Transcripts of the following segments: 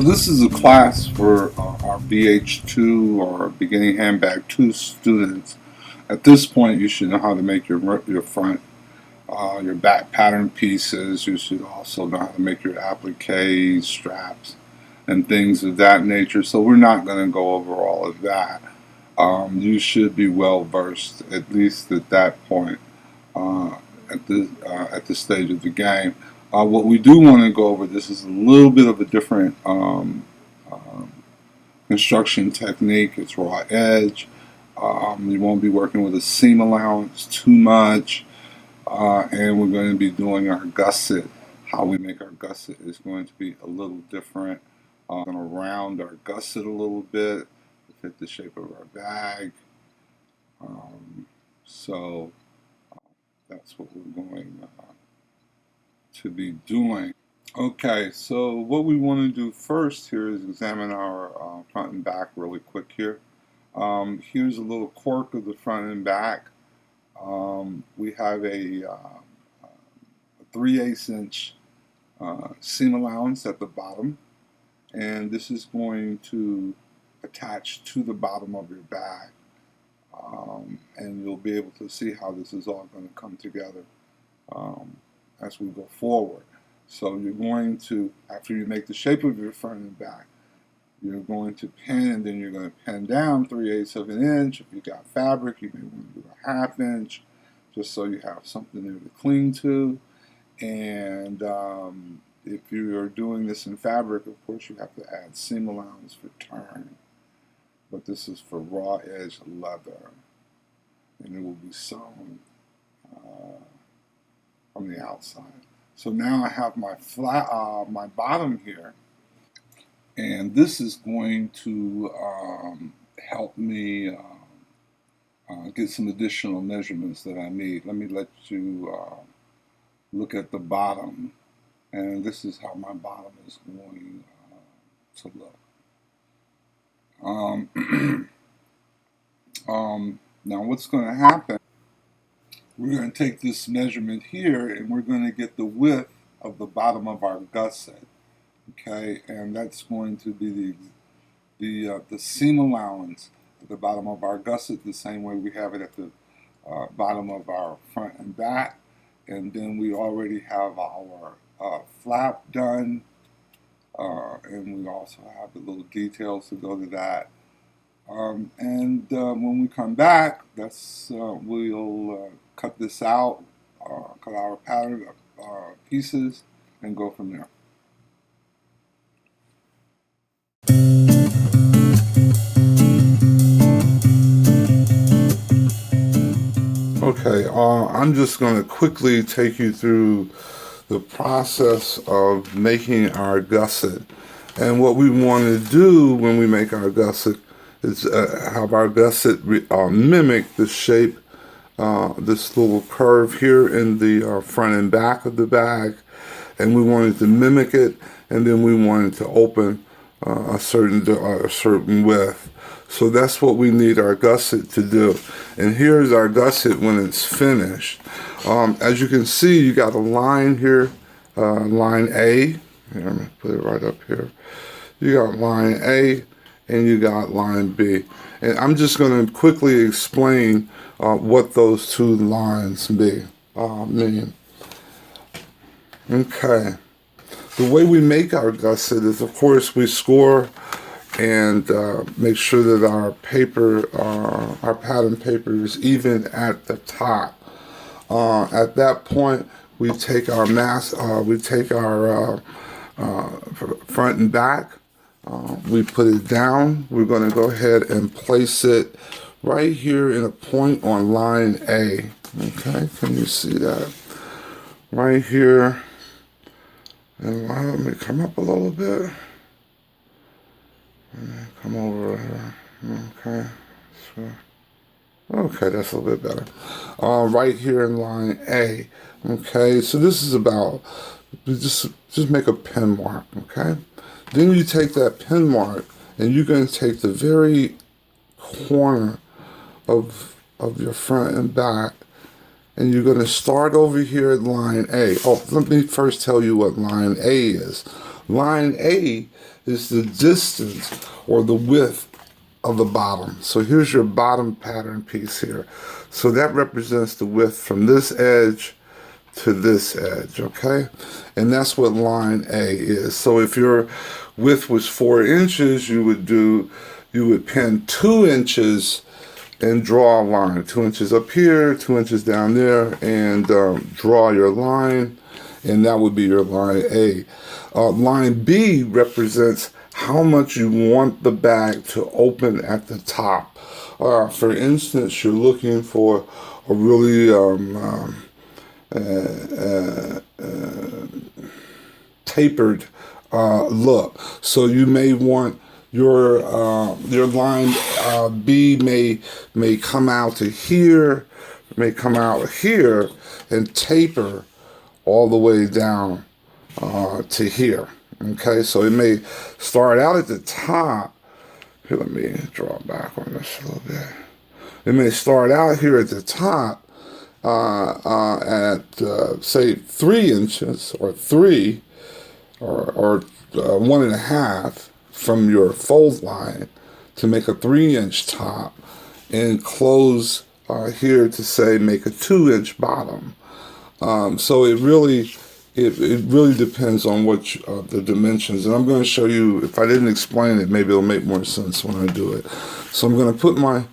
this is a class for our BH2 or Beginning Handbag 2 students. At this point, you should know how to make your front, your back pattern pieces. You should also know how to make your appliques, straps, and things of that nature. So we're not going to go over all of that. You should be well versed, at least at that point, at this stage of the game. What we do want to go over, this is a little bit of a different construction technique. It's raw edge. You won't be working with a seam allowance too much, and we're going to be doing our gusset. How we make our gusset is going to be a little different. We're going to round our gusset a little bit to fit the shape of our bag. So that's what we're going to be doing. Okay, so what we want to do first here is examine our front and back really quick here. Here's a little quirk of the front and back. We have a 3/8 inch seam allowance at the bottom, and this is going to attach to the bottom of your bag, and you'll be able to see how this is all going to come together as we go forward. So you're going to, after you make the shape of your front and back, you're going to pin, and then you're going to pin down 3/8 of an inch. If you got fabric, you may want to do a 1/2 inch, just so you have something there to cling to. And if you are doing this in fabric, of course, you have to add seam allowance for turn. But this is for raw edge leather, and it will be sewn from the outside. So now I have my my bottom here, and this is going to help me get some additional measurements that I need. Let me let you look at the bottom, and this is how my bottom is going to look. Now what's going to happen, we're going to take this measurement here, and we're going to get the width of the bottom of our gusset. Okay, and that's going to be the seam allowance at the bottom of our gusset, the same way we have it at the bottom of our front and back. And then we already have our flap done, and we also have the little details to go to that. When we come back, we'll cut this out, cut our pattern pieces, and go from there. Okay, I'm just going to quickly take you through the process of making our gusset. And what we want to do when we make our gusset is have our gusset mimic the shape, this little curve here in the front and back of the bag. And we wanted to mimic it, and then we wanted to open a certain width. So that's what we need our gusset to do. And here's our gusset when it's finished. As you can see, you got a line here, line A. Here, I'm going to put it right up here. You got line A, and you got line B. And I'm just going to quickly explain what those two lines mean. Okay. The way we make our gusset is, of course, we score and make sure that our paper, our pattern paper, is even at the top. At that point, we take our front and back. We put it down. We're going to go ahead and place it right here in a point on line A. Okay, can you see that? Right here. And let me come up a little bit. Come over here. Okay. Okay, that's a little bit better. Right here in line A. Okay, so this is about, just make a pin mark, okay? Then you take that pin mark, and you're going to take the very corner of your front and back, and you're going to start over here at line A. Oh, let me first tell you what line A is. Line A is the distance or the width of the bottom. So here's your bottom pattern piece here. So that represents the width from this edge to this edge, okay? And that's what line A is. So if your width was 4 inches, you would pin 2 inches and draw a line. 2 inches up here, 2 inches down there, and draw your line, and that would be your line A. Line B represents how much you want the bag to open at the top. For instance, you're looking for a really tapered look. So you may want your line B may come out to here, and taper all the way down to here. Okay, so it may start out at the top. Here, let me draw back on this a little bit. It may start out here at the top at say 3 inches or 3 or 1.5 from your fold line to make a 3-inch top, and close here to say make a 2-inch bottom. So it really depends on what the dimensions. And I'm going to show you, if I didn't explain it, maybe it'll make more sense when I do it. So I'm going to put my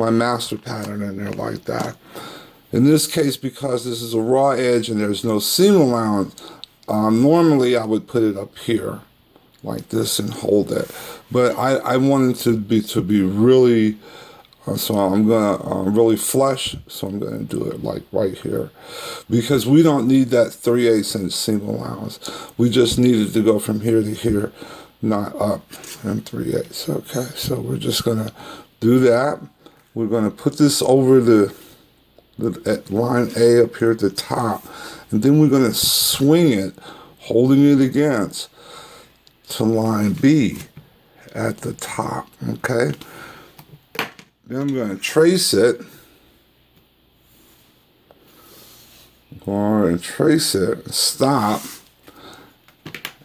master pattern in there like that. In this case, because this is a raw edge and there's no seam allowance, normally I would put it up here like this and hold it. But I want it to be really, so I'm gonna really flush, so I'm gonna do it like right here. Because we don't need that 3/8 inch seam allowance. We just need it to go from here to here, not up and 3/8. Okay, so we're just gonna do that. We're gonna put this over at line A up here at the top, and then we're going to swing it, holding it against, to line B at the top, okay? Then I'm going to trace it, stop,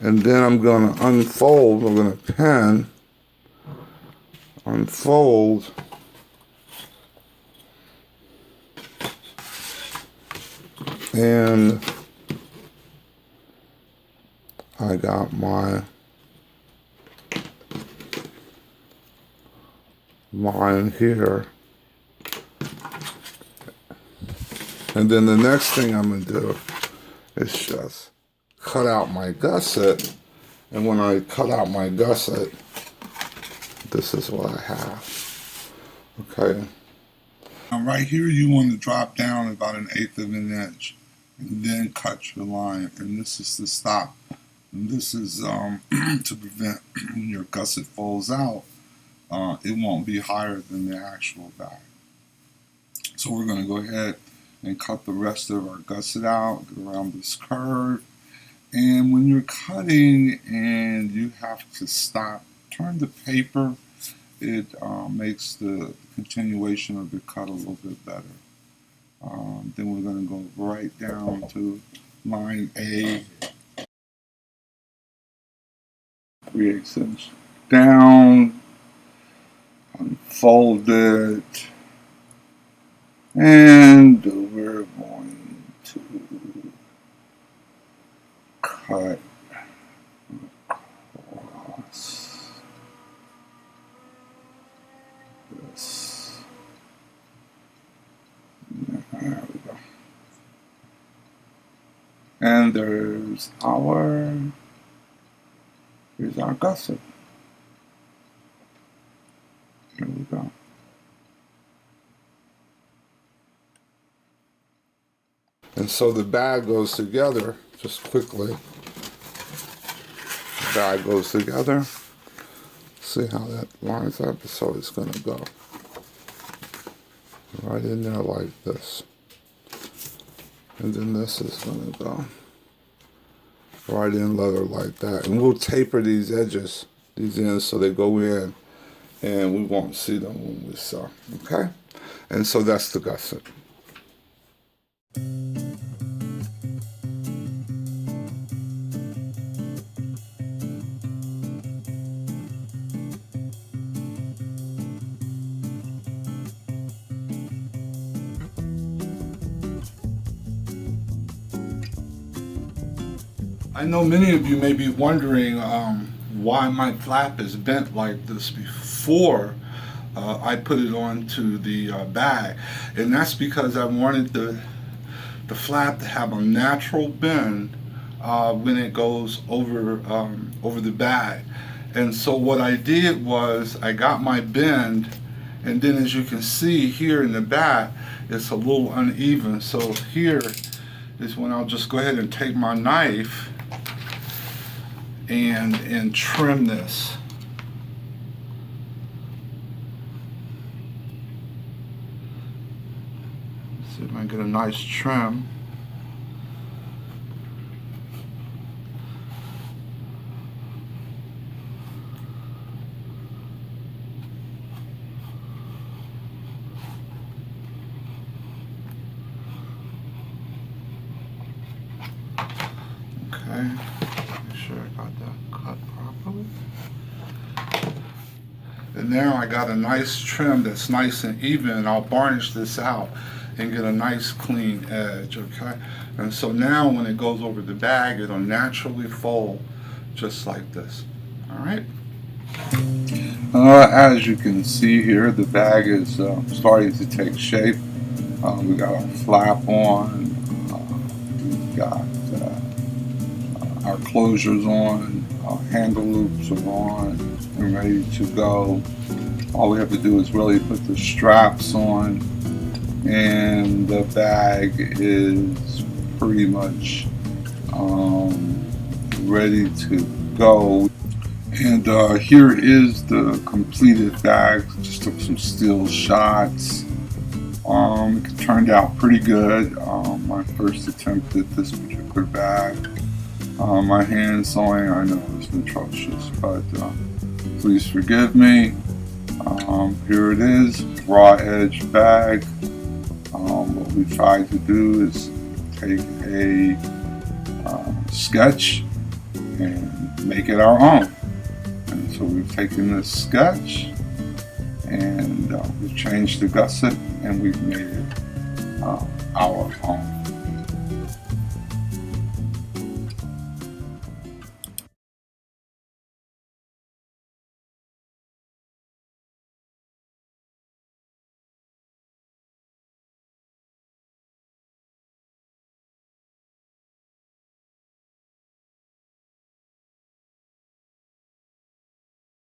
and then I'm going to unfold, I'm going to pin, unfold, and I got my line here. And then the next thing I'm going to do is just cut out my gusset. And when I cut out my gusset, this is what I have. Okay. Now right here you want to drop down about 1/8 of an inch and then cut your line, and this is to stop. And this is to prevent when your gusset folds out, it won't be higher than the actual bag. So we're going to go ahead and cut the rest of our gusset out, get around this curve. And when you're cutting and you have to stop, turn the paper. It makes the continuation of the cut a little bit better. Then we're going to go right down to line A, 3/8 inch down, unfold it, and we're going to cut across this. There we go. And here's our gusset. There we go. And so the bag goes together, just quickly. The bag goes together. See how that lines up? So it's going to go right in there like this. And then this is going to go right in leather like that. And we'll taper these edges, these ends, so they go in and we won't see them when we sew. Okay? And so that's the gusset. I know many of you may be wondering why my flap is bent like this before I put it onto the bag, and that's because I wanted the flap to have a natural bend when it goes over the bag. And so what I did was I got my bend, and then as you can see here in the back, it's a little uneven. So here is when I'll just go ahead and take my knife and trim this. See if I can get a nice trim. Okay, make sure I got that cut properly. And now I got a nice trim that's nice and even, and I'll varnish this out and get a nice clean edge, okay? And so now when it goes over the bag, it'll naturally fold just like this, all right? As you can see here, the bag is starting to take shape. We got our flap on, we've got our closures on, our handle loops are on and ready to go. All we have to do is really put the straps on, and the bag is pretty much ready to go. And here is the completed bag. Just took some still shots. It turned out pretty good. My first attempt at this particular bag. My hand sewing, I know, is atrocious, but please forgive me. Here it is, raw edge bag. What we tried to do is take a sketch and make it our own. And so we've taken this sketch and we've changed the gusset and we've made it our own.